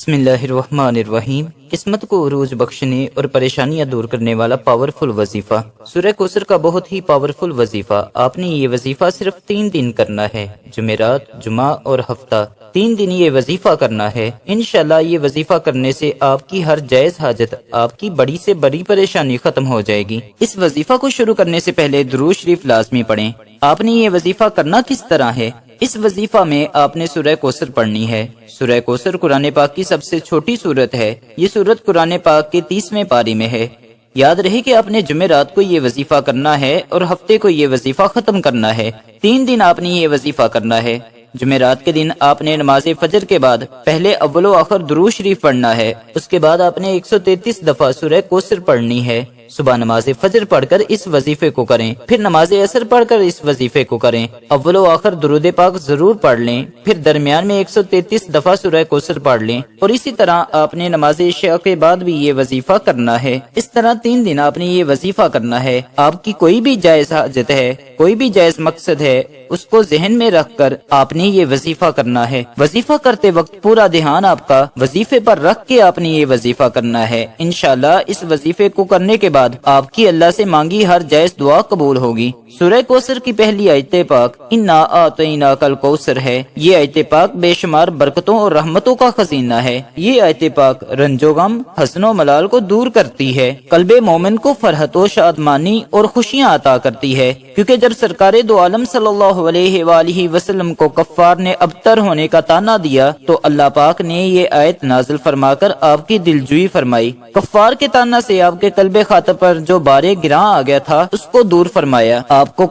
بسم اللہ الرحمن الرحیم۔ قسمت کو عروج بخشنے اور پریشانیاں دور کرنے والا پاورفل وظیفہ، سورہ کوثر کا بہت ہی پاورفل وظیفہ۔ آپ نے یہ وظیفہ صرف 3 دن کرنا ہے، جمعرات، جمعہ اور ہفتہ، 3 دن یہ وظیفہ کرنا ہے۔ انشاءاللہ یہ وظیفہ کرنے سے آپ کی ہر جائز حاجت، آپ کی بڑی سے بڑی پریشانی ختم ہو جائے گی۔ اس وظیفہ کو شروع کرنے سے پہلے درود شریف لازمی پڑھیں۔ آپ نے یہ وظیفہ کرنا کس طرح ہے؟ اس وظیفہ میں آپ نے سورہ کوثر پڑھنی ہے۔ سورہ کوثر قرآن پاک کی سب سے چھوٹی سورت ہے۔ یہ سورت قرآن پاک کے 30ویں پاری میں ہے۔ یاد رہے کہ آپ نے جمعرات کو یہ وظیفہ کرنا ہے اور ہفتے کو یہ وظیفہ ختم کرنا ہے۔ 3 دن آپ نے یہ وظیفہ کرنا ہے۔ جمعرات کے دن آپ نے نماز فجر کے بعد پہلے اول و آخر درود شریف پڑھنا ہے۔ اس کے بعد آپ نے 133 دفعہ سورہ کوثر پڑھنی ہے۔ صبح نماز فجر پڑھ کر اس وظیفے کو کریں، پھر نماز عصر پڑھ کر اس وظیفے کو کریں۔ اول و آخر درود پاک ضرور پڑھ لیں، پھر درمیان میں 133 دفعہ سورہ کوثر پڑھ لیں، اور اسی طرح آپ نے نماز عشاء کے بعد بھی یہ وظیفہ کرنا ہے۔ اس طرح 3 دن آپ نے یہ وظیفہ کرنا ہے۔ آپ کی کوئی بھی جائز حاجت ہے، کوئی بھی جائز مقصد ہے، اس کو ذہن میں رکھ کر آپ نے یہ وظیفہ کرنا ہے۔ وظیفہ کرتے وقت پورا دھیان آپ کا وظیفے پر رکھ کے آپ نے یہ وظیفہ کرنا ہے۔ انشاءاللہ اس وظیفے کو کرنے کے بعد آپ کی اللہ سے مانگی ہر جائز دعا قبول ہوگی۔ سورہ کوثر کی پہلی آیت پاک انا اعطیناک الکوثر ہے۔ یہ آیت پاک بے شمار برکتوں اور رحمتوں کا خزینہ ہے۔ یہ آیت پاک رنج و غم، حزن و ملال کو دور کرتی ہے، قلب مومن کو فرحت و شادمانی اور خوشیاں عطا کرتی ہے، کیونکہ جب سرکار دو عالم صلی اللہ علیہ وآلہ وسلم کو کفار نے ابتر ہونے کا تانا دیا تو اللہ پاک نے یہ آیت نازل فرما کر آپ کی دلجوئی فرمائی۔ کفار کے تانا سے آپ کے قلب خاطر پر جو بارے گراں آ گیا تھا اس کو دور فرمایا۔ آپ کو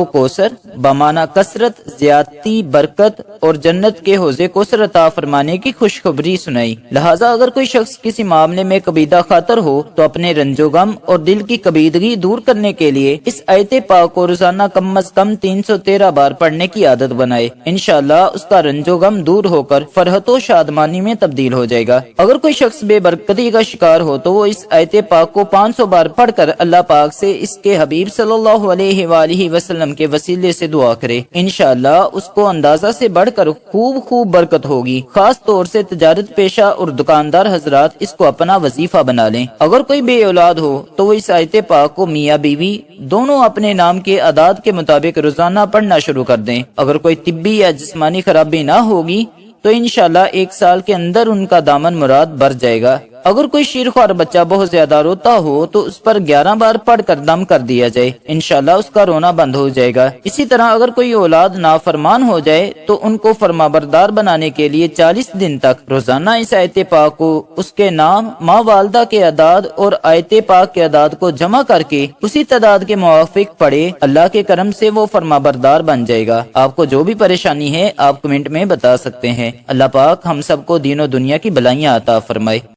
کوثر بمعنی کثرت، زیادتی، برکت اور جنت کے حوض کوثر عطا فرمانے کی خوشخبری سنائی۔ لہٰذا اگر کوئی شخص کسی معاملے میں کبیدہ خاطر ہو تو اپنے رنج و غم اور دل کی کبیدگی دور کرنے کے لیے اس آیت پاک کو روزانہ کم از کم 313 بار پڑھنے کی عادت بنائے۔ انشاءاللہ اس کا رنج و غم دور ہو کر فرحت و شادمانی میں تبدیل ہو جائے گا۔ اگر کوئی شخص بے برکتی کا شکار ہو تو وہ اس آیت پاک کو 500 بار پڑھ کر اللہ پاک سے اس کے حبیب صلی اللہ علیہ وآلہ وسلم کے وسیلے سے دعا کرے۔ انشاءاللہ اس کو اندازہ سے بڑھ کر خوب برکت ہوگی۔ خاص طور سے تجارت پیشہ اور دکاندار حضرات اس کو اپنا وظیفہ بنا لیں۔ اگر کوئی بے اولاد ہو تو وہ اس آیت پاک کو میاں بیوی دونوں اپنے نام کے اعداد کے مطابق روزانہ پڑھنا شروع کر دیں۔ اگر کوئی طبی یا جسمانی خرابی نہ ہوگی تو انشاءاللہ 1 سال کے اندر ان کا دامن مراد بھر جائے گا۔ اگر کوئی شیرخوار بچہ بہت زیادہ روتا ہو تو اس پر 11 بار پڑھ کر دم کر دیا جائے، انشاءاللہ اس کا رونا بند ہو جائے گا۔ اسی طرح اگر کوئی اولاد نافرمان ہو جائے تو ان کو فرمانبردار بنانے کے لیے 40 دن تک روزانہ اس آیت پاک کو اس کے نام، ماں والدہ کے اعداد اور آیت پاک کے اعداد کو جمع کر کے اسی تعداد کے موافق پڑھے، اللہ کے کرم سے وہ فرمانبردار بن جائے گا۔ آپ کو جو بھی پریشانی ہے آپ کمنٹ میں بتا سکتے ہیں۔ اللہ پاک ہم سب کو دین و دنیا کی بلائیاں عطا فرمائے۔